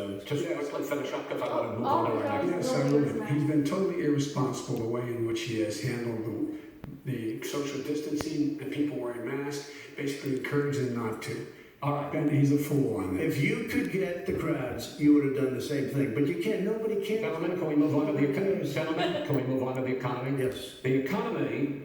Just quickly finish up because I want to move on to our next. Yes, I would. He's been totally irresponsible the way in which he has handled the social distancing and people wearing masks, basically encouraging not to. All right. Ben, he's a fool on that. If you could get the crowds, you would have done the same thing. But you can't. Nobody can. Gentlemen, can we move on to the economy? Gentlemen, can we move on to the economy? Yes. The economy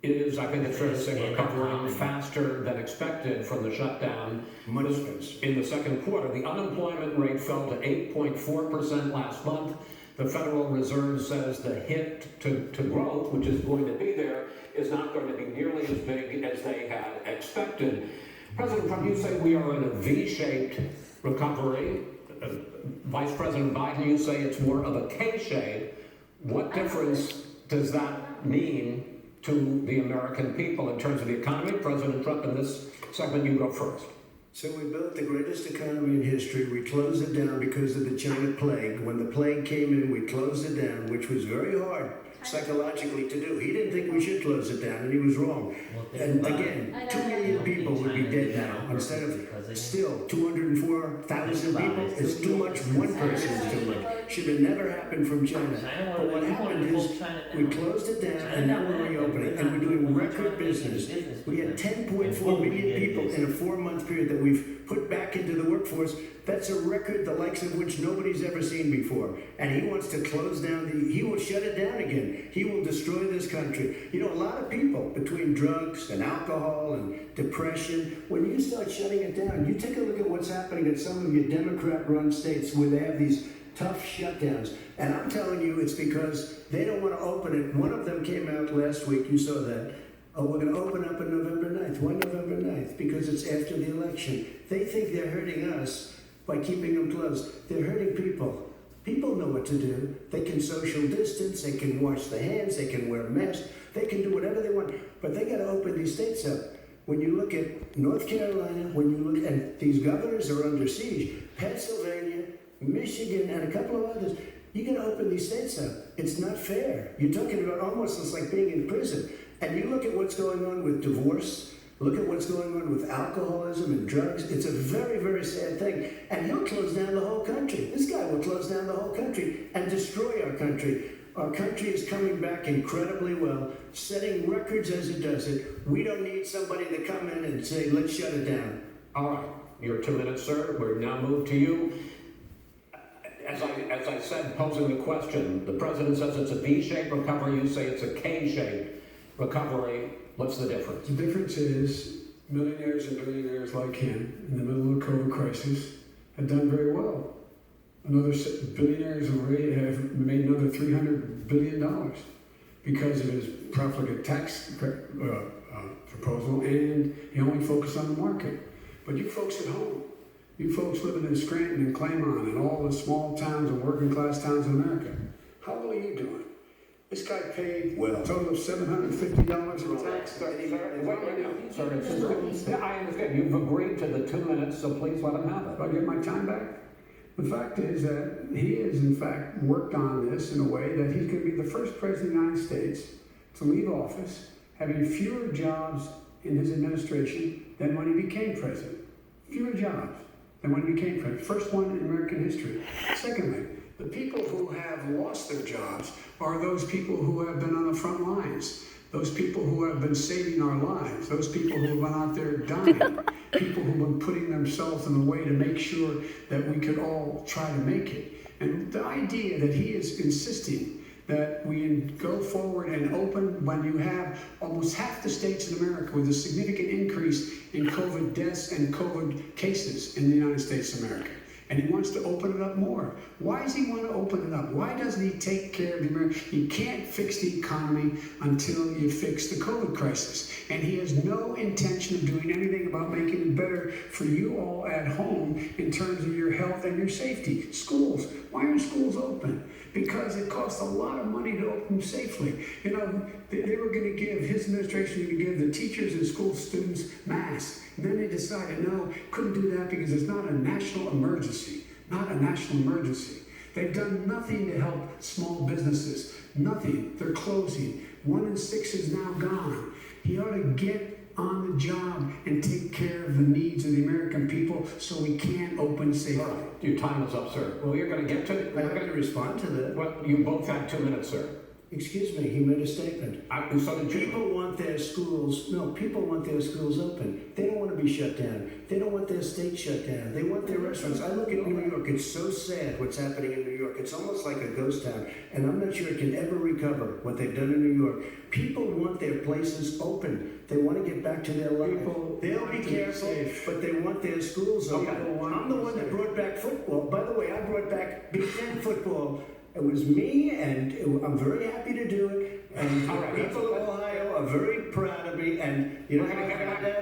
is, I think it's fair to say, recovering faster than expected from the shutdown. Much faster. In the second quarter, the unemployment rate fell to 8.4% last month. The Federal Reserve says the hit to growth, which is going to be there, is not going to be nearly as big as they had expected. President Trump, you say we are in a V-shaped recovery. Vice President Biden, you say it's more of a K-shape. What difference does that mean to the American people in terms of the economy? President Trump, in this segment, you go first. So we built the greatest economy in history. We closed it down because of the China plague. When the plague came in, we closed it down, which was very hard psychologically to do. He didn't think we should close it down, and he was wrong. And again, 2 million people would be dead now instead of still 204,000 people. It's too much. One person is too much. Should have never happened from China. But what happened is we closed it down, and now we're reopening, and we're doing record business. We had 10.4 million people in a 4-month period that we've put back into the workforce. That's a record the likes of which nobody's ever seen before. And he wants to close down he will shut it down again. He will destroy this country. You know, a lot of people, between drugs and alcohol and depression, when you start shutting it down, you take a look at what's happening in some of your Democrat-run states where they have these tough shutdowns. And I'm telling you, it's because they don't want to open it. One of them came out last week, you saw that. Oh, we're going to open up on November 9th. Why November 9th? Because it's after the election. They think they're hurting us by keeping them closed. They're hurting people. People know what to do. They can social distance, they can wash their hands, they can wear masks, they can do whatever they want. But they got to open these states up. When you look at North Carolina, when you look at these governors are under siege, Pennsylvania, Michigan, and a couple of others, you got to open these states up. It's not fair. You're talking about almost it's like being in prison. And you look at what's going on with divorce, look at what's going on with alcoholism and drugs. It's a very, very sad thing. And he'll close down the whole country. This guy will close down the whole country and destroy our country. Our country is coming back incredibly well, setting records as it does it. We don't need somebody to come in and say, let's shut it down. All right, your 2 minutes, sir. We're now moved to you. As I said, posing the question, the president says it's a V-shaped recovery. You say it's a K-shaped recovery. What's the difference? The difference is millionaires and billionaires like him in the middle of the COVID crisis have done very well. Billionaires have made another $300 billion because of his profligate tax proposal, and he only focused on the market. But you folks at home, you folks living in Scranton and Claymont and all the small towns and working class towns in America, how well are you doing? This guy paid a total of $750 in tax. I understand. You've agreed to the 2 minutes, so please let him have it. Do I get my time back? The fact is that he has, in fact, worked on this in a way that he's going to be the first president of the United States to leave office having fewer jobs in his administration than when he became president. Fewer jobs than when he became president. First one in American history. Secondly, the people who have lost their jobs are those people who have been on the front lines, those people who have been saving our lives, those people who have been out there dying, people who have been putting themselves in a way to make sure that we could all try to make it. And the idea that he is insisting that we go forward and open when you have almost half the states in America with a significant increase in COVID deaths and COVID cases in the United States of America. And he wants to open it up more. Why does he want to open it up? Why doesn't he take care of the American? You can't fix the economy until you fix the COVID crisis. And he has no intention of doing anything about making it better for you all at home in terms of your health and your safety. Schools. Why aren't schools open? Because it costs a lot of money to open them safely. You know, they were going to give, his administration was going to give the teachers and school students masks. And then they decided, no, couldn't do that because it's not a national emergency. Not a national emergency. They've done nothing to help small businesses. Nothing. They're closing. 1 in 6 is now gone. He ought to get on the job and take care of the needs of the American people so we can open safely. All right, your time is up, sir. Well, you're going to get to. I'm going to respond to that. Well, you both had 2 minutes, sir. Excuse me, he made a statement. So did you. People want their schools, no, people want their schools open. They don't want to be shut down. They don't want their state shut down. They want their restaurants. I look at New York, it's so sad what's happening in New York. It's almost like a ghost town. And I'm not sure it can ever recover what they've done in New York. People want their places open. They want to get back to their life. They'll be careful, but they want their schools open. I'm the one that brought back football. By the way, I brought back Big Ten football. It was me, and I'm very happy to do it. And the people of Ohio are very proud of me. And you know,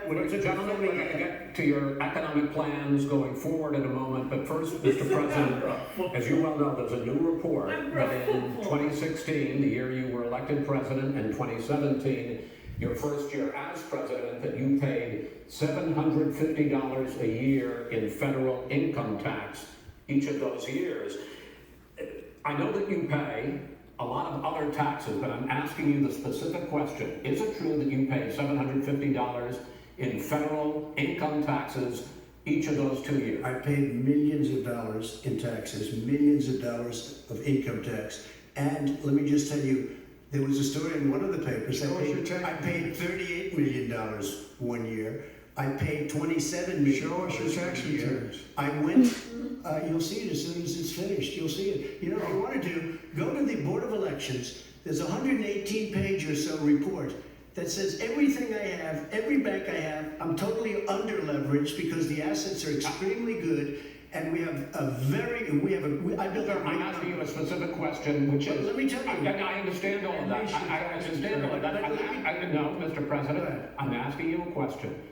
Ladies and gentlemen, we're going to get to your economic plans going forward in a moment. But first, Mr. President, as you well know, there's a new report that in 2016, the year you were elected president, and 2017, your first year as president, that you paid $750 a year in federal income tax each of those years. I know that you pay a lot of other taxes, but I'm asking you the specific question. Is it true that you pay $750 in federal income taxes each of those 2 years? I paid millions of dollars in taxes, millions of dollars of income tax. And let me just tell you, there was a story in one of the papers. I paid $38 million 1 year. I paid $27 million. Show us your tax returns. I went, you'll see it as soon as it's finished. You'll see it. You know, if you want to do, go to the Board of Elections. There's a 118-page or so report that says everything I have, every bank I have, I'm totally under leveraged because the assets are extremely good. And we have I built our. I'm asking you a specific question, which is. Let me tell you. I understand all of that. I understand all of that. No, Mr. President, I'm asking you a question.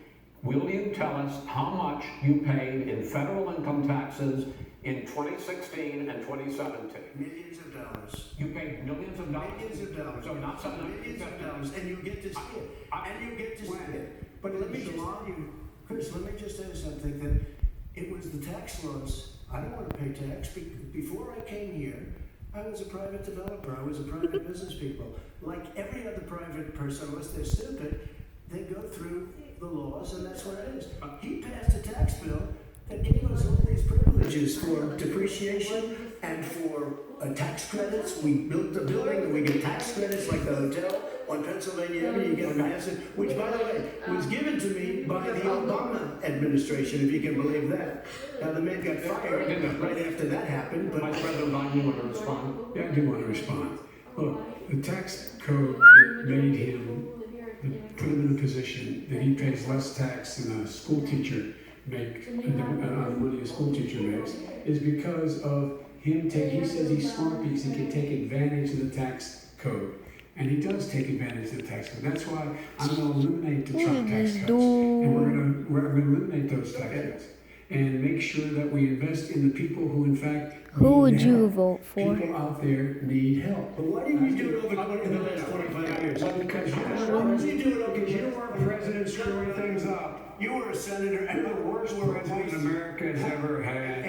Will you tell us how much you paid in federal income taxes in 2016 and 2017? Millions of dollars. You paid millions of dollars? Millions of dollars. So not millions of dollars, and you get to see it. And you get to see it. But let me just tell you, Chris, let me just tell you something, that it was the tax laws. I don't want to pay tax. Before I came here, I was a private developer. I was a private business people. Like every other private person, unless they're stupid, they go through the laws, and that's what it is. He passed a tax bill that gave us all these privileges for depreciation and for tax credits. We built the building and we get tax credits like the hotel on Pennsylvania Avenue. You get an asset, which, by the way, was given to me by the Obama administration, if you can believe that. Now, the man got fired right after that happened. But Vice President Biden, you want to respond? Yeah, I do want to respond. Look, the tax code made him, put him in a position that he pays less tax than a school teacher makes, the money a school teacher makes, is because of him he says he's smart because he can take advantage of the tax code. And he does take advantage of the tax code. That's why I'm going to eliminate the Trump tax cuts. And we're going to eliminate those tax cuts. And make sure that we invest in the people who, in fact, who would you vote for? People out there need help. But why didn't you do it over in the last 25 years? Because you were a president screwing things up. You were a senator and the worst President America has ever had.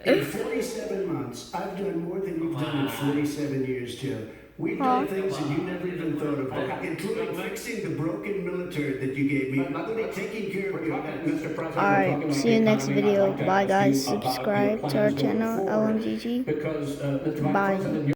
In 47 months, I've done more than you've done in 47 years, Joe. We've done things that you never even thought of, including fixing the broken military that you gave me, including taking care of your Mr. President. Alright, see you in the next video. Bye guys, subscribe to our channel, LMGG. Because, Mr. Vice Bye. President,